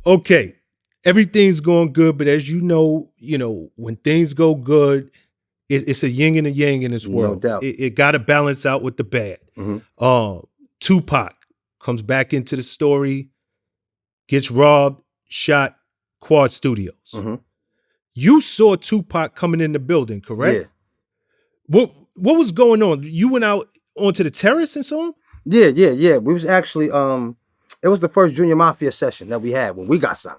Okay, everything's going good, but as when things go good, it's a yin and a yang in this No world. doubt. It got to balance out with the bad. Tupac comes back into the story, gets robbed, shot, Quad Studios. You saw Tupac coming in the building, correct? Yeah. What was going on? You went out onto the terrace and so on? Yeah. We was actually it was the first Junior Mafia session that we had when we got signed.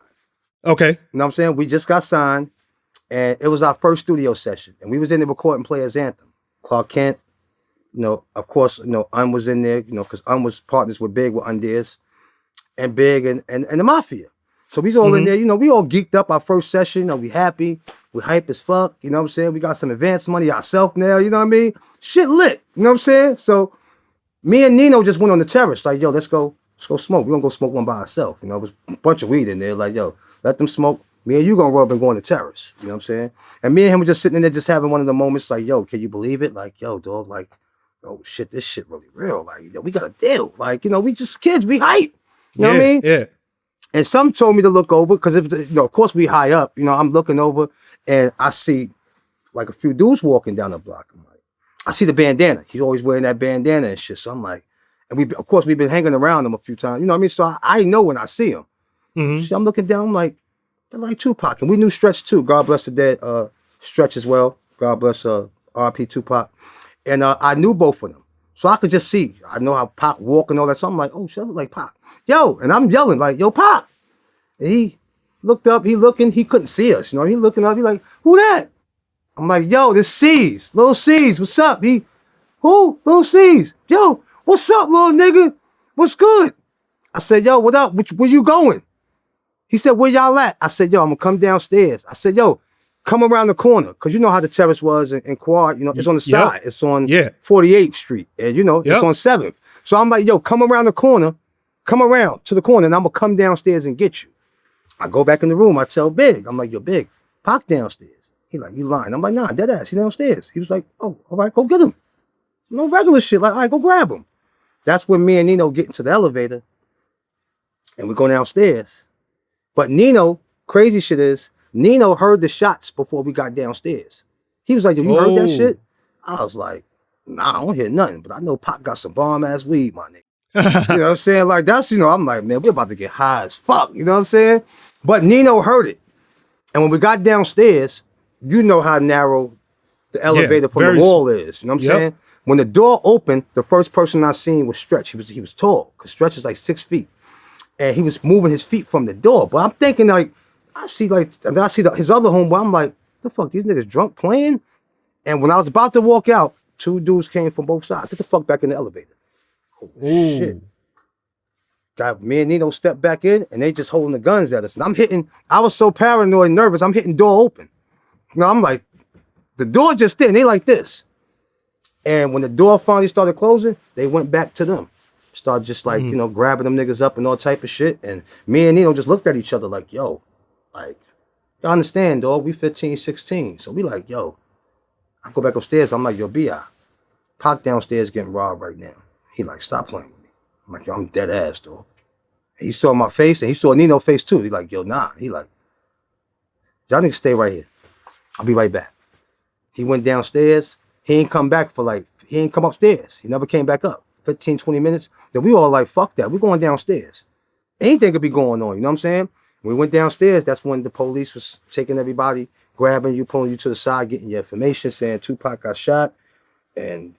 Okay. You know what I'm saying? We just got signed, and it was our first studio session, and we was in there recording Players Anthem. Clark Kent, of course, was in there, because was partners with Big with Undears, and Big and the Mafia. So we was all in there, we all geeked up our first session, we happy, we hype as fuck, you know what I'm saying? We got some advance money ourselves now, you know what I mean? Shit lit, you know what I'm saying? So me and Nino just went on the terrace, like, yo, let's go smoke. We're gonna go smoke one by ourselves. It was a bunch of weed in there, like, yo, let them smoke. Me and you gonna roll up and go on the terrace, you know what I'm saying? And me and him were just sitting in there just having one of the moments, like, yo, can you believe it? Like, yo, dog, like, oh shit, this shit really real. Like, yo, we got a deal. Like, we just kids, we hype. You know what I mean? Yeah. And some told me to look over, because if of course we high up, I'm looking over and I see like a few dudes walking down the block. I'm like, I see the bandana. He's always wearing that bandana and shit. So I'm like, and we've been hanging around him a few times. You know what I mean? So I know when I see him. So I'm looking down, I'm like, they're like Tupac. And we knew Stretch too. God bless the dead Stretch as well. God bless RP Tupac. And I knew both of them. So I could just see. I know how Pac walk and all that. So I'm like, oh shit, I look like Pac. Yo, and I'm yelling like, yo, Pac. And he looked up, he couldn't see us. He looking up, he like, who that? I'm like, yo, this Cease, Lil Cease, what's up? Who? Lil Cease. Yo, what's up, little nigga? What's good? I said, yo, what up? Where you going? He said, where y'all at? I said, yo, I'm gonna come downstairs. I said, yo, come around the corner. Cause you know how the terrace was in Quad, it's on the side. It's on 48th Street. And it's on 7th. So I'm like, yo, come around the corner, come around to the corner, and I'm gonna come downstairs and get you. I go back in the room, I tell Big, I'm like, yo, Big, Pac downstairs. He like, you lying. I'm like, nah, dead ass, he downstairs. He was like, oh, all right, go get him. No regular shit, like, all right, go grab him. That's when me and Nino get into the elevator, and we go downstairs. But Nino, crazy shit is, Nino heard the shots before we got downstairs. He was like, yo, you heard that shit? I was like, nah, I don't hear nothing, but I know Pac got some bomb-ass weed, my nigga. You know what I'm saying? Like, that's, I'm like, man, we're about to get high as fuck. You know what I'm saying? But Nino heard it. And when we got downstairs, you know how narrow the elevator from the wall is. You know what I'm saying? When the door opened, the first person I seen was Stretch. He was tall, because Stretch is like 6 feet. And he was moving his feet from the door. But I'm thinking, like, I see his other homeboy. I'm like, the fuck, these niggas drunk playing? And when I was about to walk out, 2 dudes came from both sides. Get the fuck back in the elevator. Oh, shit. Got me and Nino stepped back in, and they just holding the guns at us. And I was so paranoid and nervous, I'm hitting door open. I'm like, the door just did, and they like this. And when the door finally started closing, they went back to them. Started just like, grabbing them niggas up and all type of shit. And me and Nino just looked at each other like, yo, like, you understand, dog, we 15, 16. So we like, yo, I go back upstairs, I'm like, yo, B.I., Pac downstairs getting robbed right now. He like, stop playing with me. I'm like, yo, I'm dead ass, dog. And he saw my face, and he saw Nino's face too. He like, yo, nah. He like, y'all niggas stay right here. I'll be right back. He went downstairs. He ain't come upstairs. He never came back up. 15, 20 minutes. Then we all like, fuck that. We're going downstairs. Anything could be going on, you know what I'm saying? When we went downstairs, that's when the police was taking everybody, grabbing you, pulling you to the side, getting your information, saying Tupac got shot. And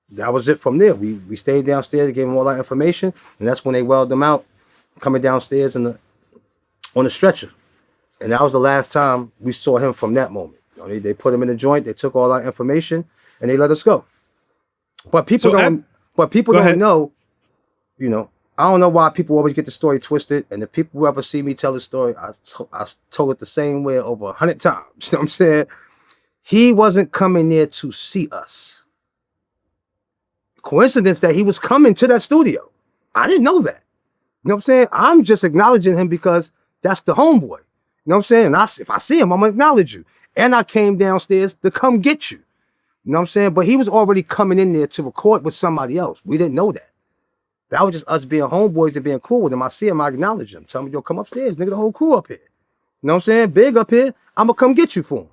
that was it from there. We stayed downstairs, gave them all that information, and that's when they welled them out, coming downstairs on the stretcher. And that was the last time we saw him from that moment. They put him in the joint, they took all our information, and they let us go. But people don't know, I don't know why people always get the story twisted. And the people who ever see me tell the story, I told it the same way over 100 times. You know what I'm saying? He wasn't coming there to see us. Coincidence that he was coming to that studio. I didn't know that. You know what I'm saying? I'm just acknowledging him because that's the homeboy. You know what I'm saying? And if I see him, I'm going to acknowledge you. And I came downstairs to come get you. You know what I'm saying? But he was already coming in there to record with somebody else. We didn't know that. That was just us being homeboys and being cool with him. I see him, I acknowledge him. Tell him, yo, come upstairs, nigga, the whole crew up here. You know what I'm saying? Big up here, I'ma come get you for him.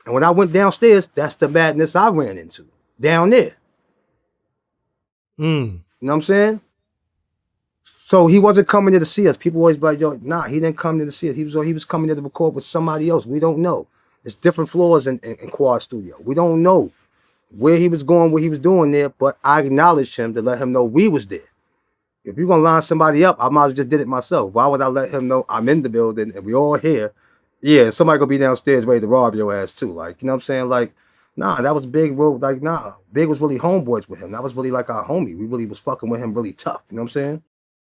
And when I went downstairs, that's the madness I ran into. Down there. You know what I'm saying? So he wasn't coming there to see us. People always be like, yo, nah, he didn't come there to see us. He was coming there to record with somebody else. We don't know. It's different floors in Quad Studio. We don't know where he was going, what he was doing there, but I acknowledged him to let him know we was there. If you're gonna line somebody up, I might as well just did it myself. Why would I let him know I'm in the building and we all here? Yeah, and somebody gonna be downstairs ready to rob your ass too. Like, you know what I'm saying? Like, nah, that was Big, bro. Like, nah, Big was really homeboys with him. That was really like our homie. We really was fucking with him really tough. You know what I'm saying?